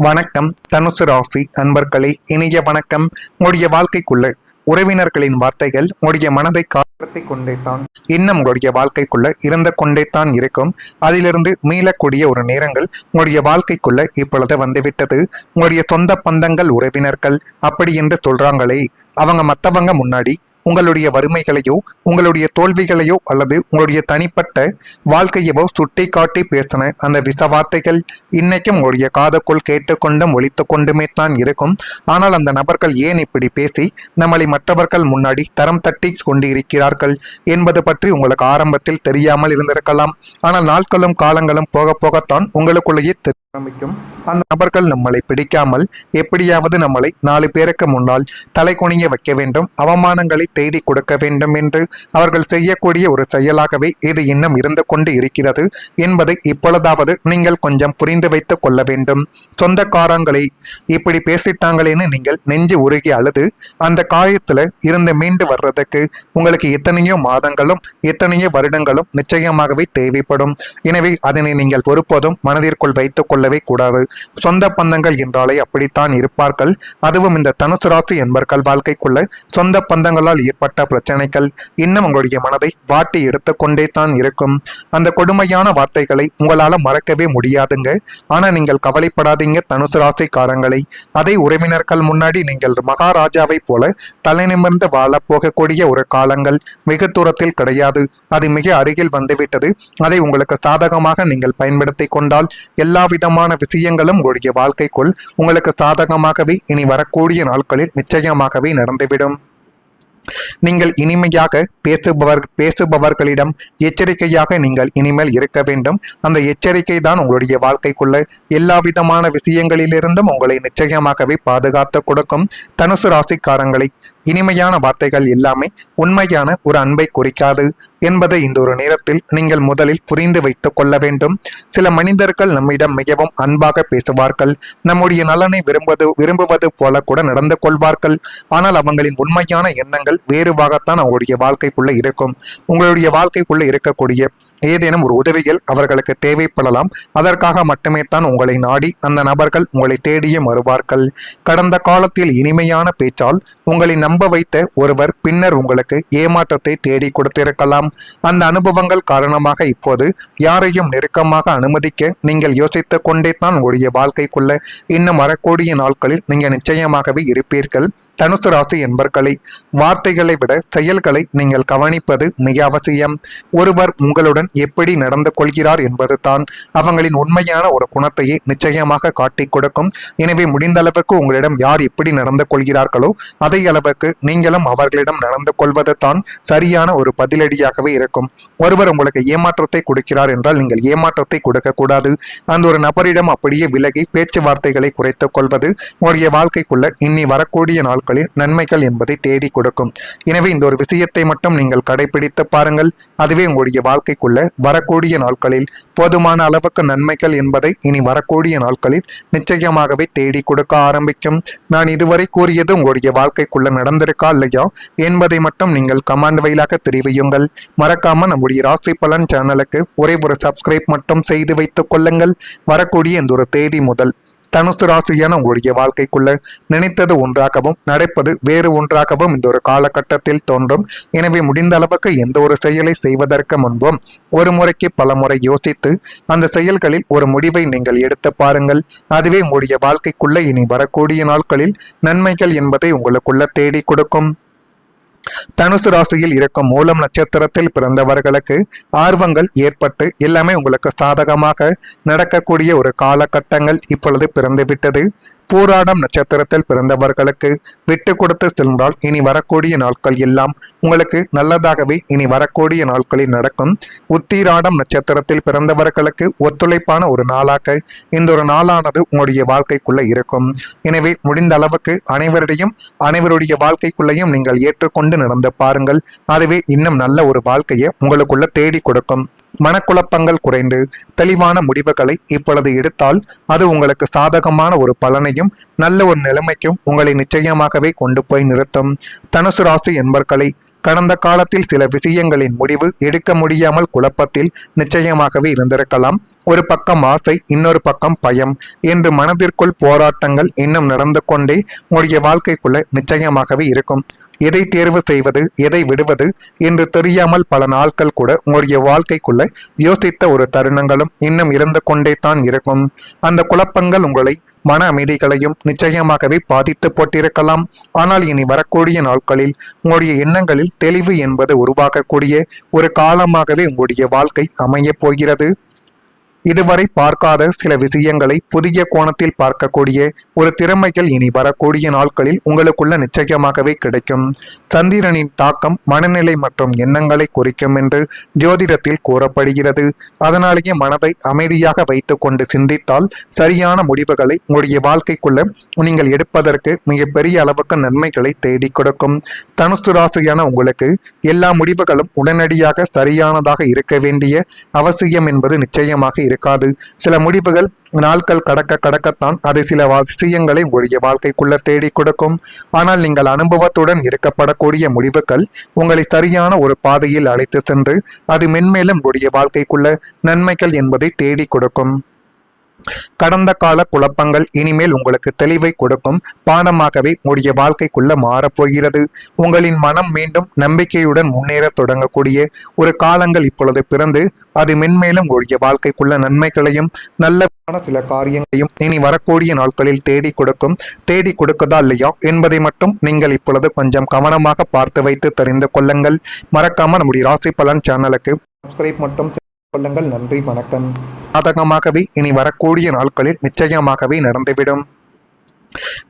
வணக்கம் தனுசு ராசி அன்பர்களே, இனிய வணக்கம். உங்களுடைய வாழ்க்கைக்குள்ள உறவினர்களின் வார்த்தைகள் உங்களுடைய மனதை காப்பாற்றிக் கொண்டே தான் இன்னும் உங்களுடைய வாழ்க்கைக்குள்ள இருந்து கொண்டே தான் இருக்கும். அதிலிருந்து மீளக்கூடிய ஒரு நேரங்கள் உங்களுடைய வாழ்க்கைக்குள்ள இப்பொழுது வந்துவிட்டது. உங்களுடைய சொந்த பந்தங்கள் உறவினர்கள் அப்படி என்று சொல்றாங்களே, அவங்க மற்றவங்க முன்னாடி உங்களுடைய வறுமைகளையோ உங்களுடைய தோல்விகளையோ அல்லது உங்களுடைய தனிப்பட்ட வாழ்க்கையவோ சுட்டி காட்டி பேசின அந்த விசவார்த்தைகள் இன்னைக்கும் உங்களுடைய காதுக்குள் கேட்டுக்கொண்டும் ஒழித்து கொண்டுமே தான் இருக்கும். ஆனால் அந்த நபர்கள் ஏன் இப்படி பேசி நம்மளை மற்றவர்கள் முன்னாடி தரம் தட்டி கொண்டு இருக்கிறார்கள் என்பது பற்றி உங்களுக்கு ஆரம்பத்தில் தெரியாமல் இருந்திருக்கலாம். ஆனால் நாட்களும் காலங்களும் போக போகத்தான் உங்களுக்குள்ளேயே ஆரம்பிக்கும். அந்த நபர்கள் நம்மளை பிடிக்காமல் எப்படியாவது நம்மளை 4 பேருக்கு முன்னால் தலை குனிய வைக்க வேண்டும், அவமானங்களை தேடி கொடுக்க வேண்டும் என்று அவர்கள் செய்யக்கூடிய ஒரு செயலாகவே இது இன்னும் இருந்து கொண்டு இருக்கிறது என்பதை இப்பொழுதாவது நீங்கள் கொஞ்சம் புரிந்து வைத்துக் கொள்ள வேண்டும். சொந்தக்காரங்களை இப்படி பேசிட்டாங்களேன்னு நீங்கள் நெஞ்சு உருகி அழுது அந்த காயத்துல இருந்து மீண்டு வர்றதுக்கு உங்களுக்கு எத்தனையோ மாதங்களும் எத்தனையோ வருடங்களும் நிச்சயமாகவே தேவைப்படும். எனவே அதனை நீங்கள் ஒருபோதும் மனதிற்குள் வைத்துக் கொள்ளவே கூடாது. சொந்த பந்தங்கள் என்றாலே அப்படித்தான் இருப்பார்கள். அதுவும் இந்த தனுசு ராசி என்பர்கள் வாழ்க்கைக்குள்ள சொந்த பந்தங்களால் ஏற்பட்ட பிரச்சனைகள் இன்னும் உங்களுடைய மனதை வாட்டி எடுத்துக்கொண்டே தான் இருக்கும். அந்த கொடுமையான வார்த்தைகளை உங்களால மறக்கவே முடியாதுங்க. ஆனா நீங்கள் கவலைப்படாதீங்க தனுசு ராசிக்காரங்களை. அதை உறவினர்கள் முன்னாடி நீங்கள் மகாராஜாவை போல தலை நிமிர்ந்து வாழ போகக்கூடிய ஒரு காலங்கள் மிக தூரத்தில் கிடையாது. அது மிக அருகில் வந்துவிட்டது. அதை உங்களுக்கு சாதகமாக நீங்கள் பயன்படுத்தி கொண்டால் எல்லா விதமான விஷயங்களும் உங்களுடைய வாழ்க்கைக்குள் உங்களுக்கு சாதகமாகவே இனி வரக்கூடிய நாட்களில் நிச்சயமாகவே நடந்துவிடும். நீங்கள் இனிமையாக பேசுபவர்களிடம் எச்சரிக்கையாக நீங்கள் இனிமேல் இருக்க வேண்டும். அந்த எச்சரிக்கை தான் உங்களுடைய வாழ்க்கைக்குள்ள எல்லா விதமான விஷயங்களிலிருந்தும் உங்களை நிச்சயமாகவே பாதுகாத்து கொடுக்கும். தனுசு ராசிக்காரங்களை இனிமையான வார்த்தைகள் எல்லாமே உண்மையான ஒரு அன்பை குறிக்காது என்பதை இந்த ஒரு நேரத்தில் நீங்கள் முதலில் புரிந்து வைத்துக் கொள்ள வேண்டும். சில மனிதர்கள் நம்மிடம் மிகவும் அன்பாக பேசுவார்கள், நம்முடைய நலனை விரும்புவது போல கூட நடந்து கொள்வார்கள். ஆனால் அவங்களின் உண்மையான எண்ணங்கள் வேறுவாகத்தான் அவங்களுடைய வாழ்க்கைக்குள்ள இருக்கும். உங்களுடைய வாழ்க்கைக்குள்ள இருக்கக்கூடிய ஏதேனும் ஒரு உதவிகள் அவர்களுக்கு தேவைப்படலாம். அதற்காக மட்டுமே தான் உங்களை நாடி அந்த நபர்கள் உங்களை தேடியும் வருவார்கள். கடந்த காலத்தில் இனிமையான பேச்சால் உங்களை நம்ப வைத்த ஒருவர் பின்னர் உங்களுக்கு ஏமாற்றத்தை தேடி கொடுத்திருக்கலாம். அந்த அனுபவங்கள் காரணமாக இப்போது யாரையும் நெருக்கமாக அனுமதிக்க நீங்கள் யோசித்துக் கொண்டே தான் உங்களுடைய வாழ்க்கைக்குள்ள இன்னும் வரக்கூடிய நாட்களில் நீங்கள் நிச்சயமாகவே இருப்பீர்கள். தனுசு ராசி என்பர்களை வார்த்தைகளை விட செயல்களை நீங்கள் கவனிப்பது மிக அவசியம். ஒருவர் உங்களுடன் எப்படி நடந்து கொள்கிறார் என்பது தான் அவங்களின் உண்மையான ஒரு குணத்தையே நிச்சயமாக காட்டிக் கொடுக்கும். எனவே முடிந்த அளவுக்கு உங்களிடம் யார் எப்படி நடந்து கொள்கிறார்களோ அதே அளவுக்கு நீங்களும் அவர்களிடம் நடந்து கொள்வது தான் சரியான ஒரு பதிலடியாகவே இருக்கும். ஒருவர் உங்களுக்கு ஏமாற்றத்தை கொடுக்கிறார் என்றால் நீங்கள் ஏமாற்றத்தை கொடுக்க கூடாது. அந்த ஒரு நபரிடம் அப்படியே விலகி பேச்சுவார்த்தைகளை குறைத்துக் கொள்வது உங்களுடைய வாழ்க்கைக்குள்ள இனி வரக்கூடிய நாட்களில் நன்மைகள் என்பதை தேடி கொடுக்கும். எனவே இந்த ஒரு விஷயத்தை மட்டும் நீங்கள் கடைபிடித்து பாருங்கள். அதுவே உங்களுடைய வாழ்க்கைக்குள்ள வரக்கூடிய நாட்களில் போதுமான அளவுக்கு நன்மைகள் என்பதை இனி வரக்கூடிய நாட்களில் நிச்சயமாகவே தேடி கொடுக்க ஆரம்பிக்கும். நான் இதுவரை கூறியது உங்களுடைய வாழ்க்கைக்குள்ள நடந்திருக்கா இல்லையா என்பதை மட்டும் நீங்கள் கமெண்ட் வழியாக தெரிவியுங்கள். மறக்காம நம்முடைய ராசி பலன் சேனலுக்கு ஒரே ஒரு சப்ஸ்கிரைப் மட்டும் செய்து வைத்துக் கொள்ளுங்கள். வரக்கூடிய இந்த ஒரு தேதி முதல் தனுசு ராசியான உங்களுடைய வாழ்க்கைக்குள்ள நினைத்தது ஒன்றாகவும் நடப்பது வேறு ஒன்றாகவும் இந்த ஒரு காலகட்டத்தில் தோன்றும். எனவே முடிந்த அளவுக்கு எந்த ஒரு செயலை செய்வதற்கு முன்பும் ஒரு முறைக்கு பல முறை யோசித்து அந்த செயல்களில் ஒரு முடிவை நீங்கள் எடுத்து பாருங்கள். அதுவே உங்களுடைய வாழ்க்கைக்குள்ள இனி வரக்கூடிய நாட்களில் நன்மைகள் என்பதை உங்களுக்குள்ள தேடி கொடுக்கும். தனுசு ராசியில் இருக்கும் மூலம் நட்சத்திரத்தில் பிறந்தவர்களுக்கு ஆர்வங்கள் ஏற்பட்டு எல்லாமே உங்களுக்கு சாதகமாக நடக்கக்கூடிய ஒரு காலகட்டங்கள் இப்பொழுது பிறந்துவிட்டது. பூராடம் நட்சத்திரத்தில் பிறந்தவர்களுக்கு விட்டு கொடுத்து சென்றால் இனி வரக்கூடிய நாட்கள் எல்லாம் உங்களுக்கு நல்லதாகவே இனி வரக்கூடிய நாட்களில் நடக்கும். உத்திராடம் நட்சத்திரத்தில் பிறந்தவர்களுக்கு ஒத்துழைப்பான ஒரு நாளாக இந்த ஒரு நாளானது உங்களுடைய வாழ்க்கைக்குள்ள இருக்கும். எனவே முடிந்த அளவுக்கு அனைவருடைய வாழ்க்கைக்குள்ளையும் நீங்கள் ஏற்றுக்கொண்டு நடந்து பாருங்கள். அதுவே இன்னும் நல்ல ஒரு வாழ்க்கையை உங்களுக்குள்ள தேடி கொடுக்கும். மனக்குழப்பங்கள் குறைந்து தெளிவான முடிவுகளை இப்பொழுது எடுத்தால் அது உங்களுக்கு சாதகமான ஒரு பலனையும் நல்ல ஒரு நிலைமைக்கும் உங்களை நிச்சயமாகவே கொண்டு போய் நிறுத்தும். தனுசு ராசி என்பர்களை கடந்த காலத்தில் சில விஷயங்களின் முடிவு எடுக்க முடியாமல் குழப்பத்தில் நிச்சயமாகவே இருந்திருக்கலாம். ஒரு பக்கம் ஆசை, இன்னொரு பக்கம் பயம் என்று மனதிற்குள் போராட்டங்கள் இன்னும் நடந்து கொண்டே உங்களுடைய வாழ்க்கைக்குள்ள நிச்சயமாகவே இருக்கும். எதை தேர்வு செய்வது, எதை விடுவது என்று தெரியாமல் பல நாட்கள் கூட உங்களுடைய வாழ்க்கைக்குள்ள யோசித்த ஒரு தருணங்களும் இன்னும் இருந்து கொண்டே தான் இருக்கும். அந்த குழப்பங்கள் உங்களை மன அமைதிகளையும் நிச்சயமாகவே பாதித்து போட்டிருக்கலாம். ஆனால் இனி வரக்கூடிய நாட்களில் உங்களுடைய எண்ணங்களில் தெளிவு என்பது உருவாக்கக்கூடிய ஒரு காலமாகவே உங்களுடைய வாழ்க்கை அமையப் போகிறது. இதுவரை பார்க்காத சில விஷயங்களை புதிய கோணத்தில் பார்க்கக்கூடிய ஒரு திறமைகள் இனி வரக்கூடிய நாட்களில் உங்களுக்குள்ள நிச்சயமாகவே கிடைக்கும். சந்திரனின் தாக்கம் மனநிலை மற்றும் எண்ணங்களை குறிக்கும் என்று ஜோதிடத்தில் கூறப்படுகிறது. அதனாலேயே மனதை அமைதியாக வைத்து கொண்டு சிந்தித்தால் சரியான முடிவுகளை உங்களுடைய வாழ்க்கைக்குள்ள நீங்கள் எடுப்பதற்கு மிகப்பெரிய அளவுக்கு நன்மைகளை தேடி கொடுக்கும். தனுசு ராசியான உங்களுக்கு எல்லா முடிவுகளும் உடனடியாக சரியானதாக இருக்க வேண்டிய அவசியம் என்பது நிச்சயமாக இருக்காது. சில முடிவுகள் நாட்கள் கடக்கத்தான் அது சில விஷயங்களை உங்களுடைய வாழ்க்கைக்குள்ள தேடி கொடுக்கும். ஆனால் நீங்கள் அனுபவத்துடன் எடுக்கப்படக்கூடிய முடிவுகள் உங்களை சரியான ஒரு பாதையில் அழைத்து சென்று அது மென்மேலும் உங்களுடைய வாழ்க்கைக்குள்ள நன்மைகள் என்பதை தேடி கொடுக்கும். கடந்த கால குழப்பங்கள் இனிமேல் உங்களுக்கு தெளிவை கொடுக்கும் பாடமாகவே உங்களுடைய வாழ்க்கைக்குள்ள மாறப்போகிறது. உங்களின் மனம் மீண்டும் நம்பிக்கையுடன் முன்னேற தொடங்கக்கூடிய ஒரு காலங்கள் இப்பொழுது பிறந்து அது மென்மேலும் உங்களுடைய வாழ்க்கைக்குள்ள நன்மைகளையும் நல்ல சில காரியங்களையும் இனி வரக்கூடிய நாட்களில் தேடி கொடுக்குதா இல்லையா என்பதை மட்டும் நீங்கள் இப்பொழுது கொஞ்சம் கவனமாக பார்த்து வைத்து தெரிந்து கொள்ளுங்கள். மறக்காம நம்முடைய ராசி பலன் சேனலுக்கு சப்ஸ்கிரைப் மட்டும் கொள்ளுங்கள். நன்றி, வணக்கம். சாதகமாகவே இனி வரக்கூடிய நாட்களில் நிச்சயமாகவே நடந்துவிடும்.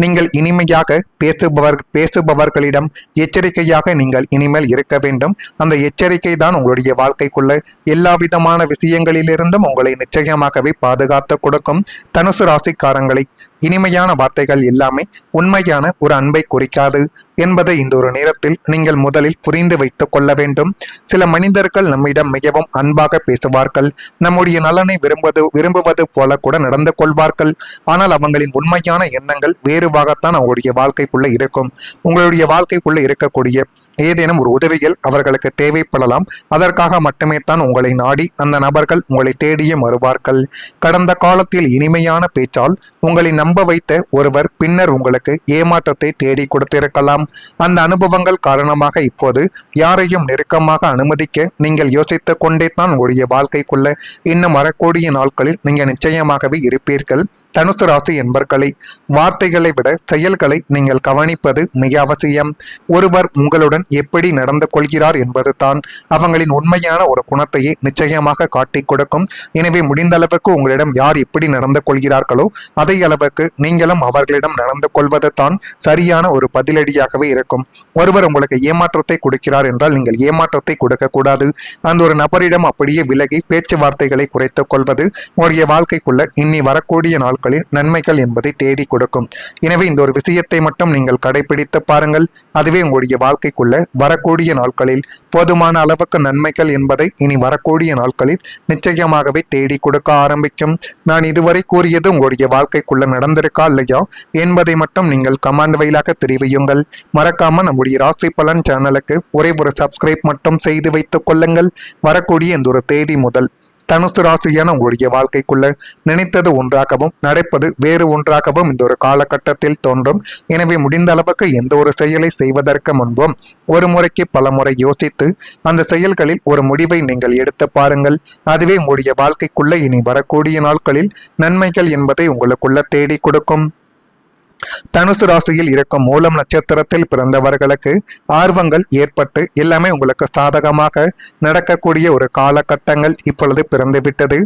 நீங்கள் இனிமையாக பேசுபவர்களிடம் எச்சரிக்கையாக நீங்கள் இனிமேல் இருக்க வேண்டும். அந்த எச்சரிக்கை தான் உங்களுடைய வாழ்க்கைக்குள்ள எல்லா விதமான விஷயங்களிலிருந்தும் உங்களை நிச்சயமாகவே பாதுகாத்து கொடுக்கும். தனுசு ராசிக்காரங்களை இனிமையான வார்த்தைகள் எல்லாமே உண்மையான ஒரு அன்பை குறிக்காது என்பதை இந்த ஒரு நேரத்தில் நீங்கள் முதலில் புரிந்து வைத்துக் கொள்ள வேண்டும். சில மனிதர்கள் நம்மிடம் மிகவும் அன்பாக பேசுவார்கள், நம்முடைய நலனை விரும்புவது போல கூட நடந்து கொள்வார்கள். ஆனால் அவங்களின் உண்மையான எண்ணங்கள் வேறுவாகத்தான் அவங்களுடைய வாழ்க்கைக்குள்ள இருக்கும். உங்களுடைய வாழ்க்கைக்குள்ள இருக்கக்கூடிய ஏதேனும் ஒரு உதவிகள் அவர்களுக்கு தேவைப்படலாம். அதற்காக மட்டுமே தான் உங்களை நாடி அந்த நபர்கள் உங்களை தேடியே வருவார்கள். கடந்த காலத்தில் இனிமையான பேச்சால் உங்களை நம்ப வைத்த ஒருவர் பின்னர் உங்களுக்கு ஏமாற்றத்தை தேடி கொடுத்திருக்கலாம். அந்த அனுபவங்கள் காரணமாக இப்போது யாரையும் நெருக்கமாக அனுமதிக்க நீங்கள் யோசித்துக் கொண்டே தான் உங்களுடைய வாழ்க்கைக்குள்ள இன்னும் வரக்கூடிய நாட்களில் நீங்கள் நிச்சயமாகவே இருப்பீர்கள். தனுசு ராசி என்பர்களை வார்த்தைகளை விட செயல்களை நீங்கள் கவனிப்பது மிக அவசியம். ஒருவர் உங்களுடன் எப்படி நடந்து கொள்கிறார் என்பது தான் அவங்களின் உண்மையான ஒரு குணத்தையே நிச்சயமாக காட்டிக் கொடுக்கும். எனவே முடிந்த அளவுக்கு உங்களிடம் யார் எப்படி நடந்து கொள்கிறார்களோ அதே அளவுக்கு நீங்களும் அவர்களிடம் நடந்து கொள்வது தான் சரியான ஒரு பதிலடியாகவே இருக்கும். ஒருவர் உங்களுக்கு ஏமாற்றத்தை கொடுக்கிறார் என்றால் நீங்கள் ஏமாற்றத்தை கொடுக்க கூடாது. அந்த ஒரு நபரிடம் அப்படியே விலகி பேச்சுவார்த்தைகளை குறைத்துக் கொள்வது உங்களுடைய வாழ்க்கைக்குள்ள இனி வரக்கூடிய நாட்களில் நன்மைகள் என்பதை தேடி கொடுக்கும். எனவே இந்த ஒரு விஷயத்தை மட்டும் நீங்கள் கடைபிடித்து பாருங்கள். அதுவே உங்களுடைய வாழ்க்கைக்குள்ள வரக்கூடிய நாட்களில் போதுமான அளவுக்கு நன்மைகள் என்பதை இனி வரக்கூடிய நாட்களில் நிச்சயமாகவே தேடி கொடுக்க ஆரம்பிக்கும். நான் இதுவரை கூறியது உங்களுடைய வாழ்க்கைக்குள்ள நடந்திருக்கா இல்லையா என்பதை மட்டும் நீங்கள் கமெண்ட் வாயிலாக தெரிவியுங்கள். மறக்காம நம்முடைய ராசி பலன் சேனலுக்கு ஒரே ஒரு சப்ஸ்கிரைப் மட்டும் செய்து வைத்துக் கொள்ளுங்கள். வரக்கூடிய இந்த ஒரு தேதி முதல் தனுசு ராசியான உங்களுடைய வாழ்க்கைக்குள்ள நினைத்தது ஒன்றாகவும் நடப்பது வேறு ஒன்றாகவும் இந்த ஒரு காலகட்டத்தில் தோன்றும். எனவே முடிந்த அளவுக்கு எந்த ஒரு செயலை செய்வதற்கு முன்பும் ஒரு முறைக்கு பல முறை யோசித்து அந்த செயல்களில் ஒரு முடிவை நீங்கள் எடுத்து பாருங்கள். அதுவே உங்களுடைய வாழ்க்கைக்குள்ள இனி வரக்கூடிய நாட்களில் நன்மைகள் என்பதை உங்களுக்குள்ள தேடி கொடுக்கும். தனுசு ராசியில் இருக்கும் மூலம் நட்சத்திரத்தில் பிறந்தவர்களுக்கு ஆர்வங்கள் ஏற்பட்டு எல்லாமே உங்களுக்கு சாதகமாக நடக்கக்கூடிய ஒரு காலகட்டங்கள் இப்பொழுது பிறந்துவிட்டது.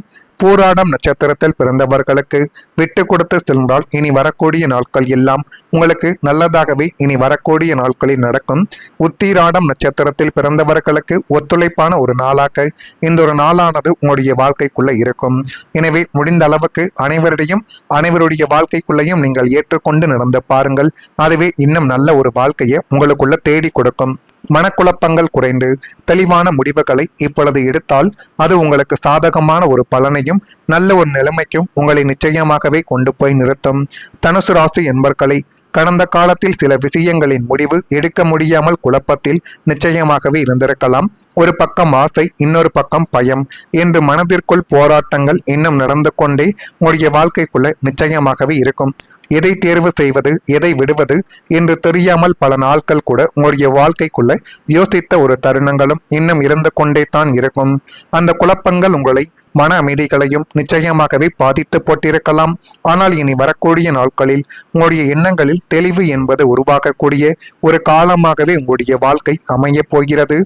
பூராடம் நட்சத்திரத்தில் பிறந்தவர்களுக்கு விட்டு கொடுத்து சென்றால் இனி வரக்கூடிய நாட்கள் எல்லாம் உங்களுக்கு நல்லதாகவே இனி வரக்கூடிய நாட்களில் நடக்கும். உத்திராடம் நட்சத்திரத்தில் பிறந்தவர்களுக்கு ஒத்துழைப்பான ஒரு நாளாக இந்த ஒரு நாளானது உங்களுடைய வாழ்க்கைக்குள்ள இருக்கும். எனவே முடிந்த அளவுக்கு அனைவருடைய வாழ்க்கைக்குள்ளையும் நீங்கள் ஏற்றுக்கொண்டு நடந்து பாருங்கள். அதுவே இன்னும் நல்ல ஒரு வாழ்க்கையை உங்களுக்குள்ள தேடி கொடுக்கும். மனக்குழப்பங்கள் குறைந்து தெளிவான முடிவுகளை இப்பொழுது எடுத்தால் அது உங்களுக்கு சாதகமான ஒரு பலனை நிலையும் நல்ல ஒரு நிலைமைக்கும் உங்களை நிச்சயமாகவே கொண்டு போய் நிறுத்தும். தனுசு ராசி என்பர்களை கடந்த காலத்தில் சில விஷயங்களின் முடிவு எடுக்க முடியாமல் குழப்பத்தில் நிச்சயமாகவே இருந்திருக்கலாம். ஒரு பக்கம் ஆசை, இன்னொரு பக்கம் பயம் என்று மனதிற்குள் போராட்டங்கள் இன்னும் நடந்து கொண்டே உங்களுடைய வாழ்க்கைக்குள்ள நிச்சயமாகவே இருக்கும். எதை தேர்வு செய்வது, எதை விடுவது என்று தெரியாமல் பல நாட்கள் கூட உங்களுடைய வாழ்க்கைக்குள்ள யோசித்த ஒரு தருணங்களும் இன்னும் இருந்து கொண்டே தான் இருக்கும். அந்த குழப்பங்கள் உங்களை மன அமைதிகளையும் நிச்சயமாகவே பாதித்து போட்டிருக்கலாம். ஆனால் இனி வரக்கூடிய நாட்களில் உங்களுடைய எண்ணங்களில் தெளிவு என்பது உருவாகக்கூடிய ஒரு காலமாகவே உங்களுடைய வாழ்க்கை அமைய போகிறது.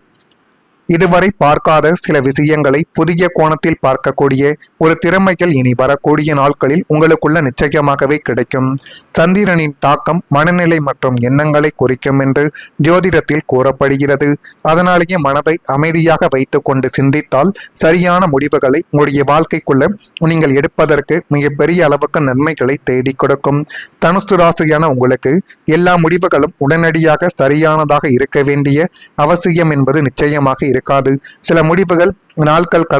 இதுவரை பார்க்காத சில விஷயங்களை புதிய கோணத்தில் பார்க்கக்கூடிய ஒரு திறமைகள் இனி வரக்கூடிய நாட்களில் உங்களுக்குள்ள நிச்சயமாகவே கிடைக்கும். சந்திரனின் தாக்கம் மனநிலை மற்றும் எண்ணங்களை குறிக்கும் என்று ஜோதிடத்தில் கூறப்படுகிறது. அதனாலேயே மனதை அமைதியாக வைத்து கொண்டு சிந்தித்தால் சரியான முடிவுகளை உங்களுடைய வாழ்க்கைக்குள்ள நீங்கள் எடுப்பதற்கு மிகப்பெரிய அளவுக்கு நன்மைகளை தேடி கொடுக்கும். தனுசு ராசியான உங்களுக்கு எல்லா முடிவுகளும் உடனடியாக சரியானதாக இருக்க வேண்டிய அவசியம் என்பது நிச்சயமாக இருக்காது. சில முடிவுகள் நாட்கள் கடக்க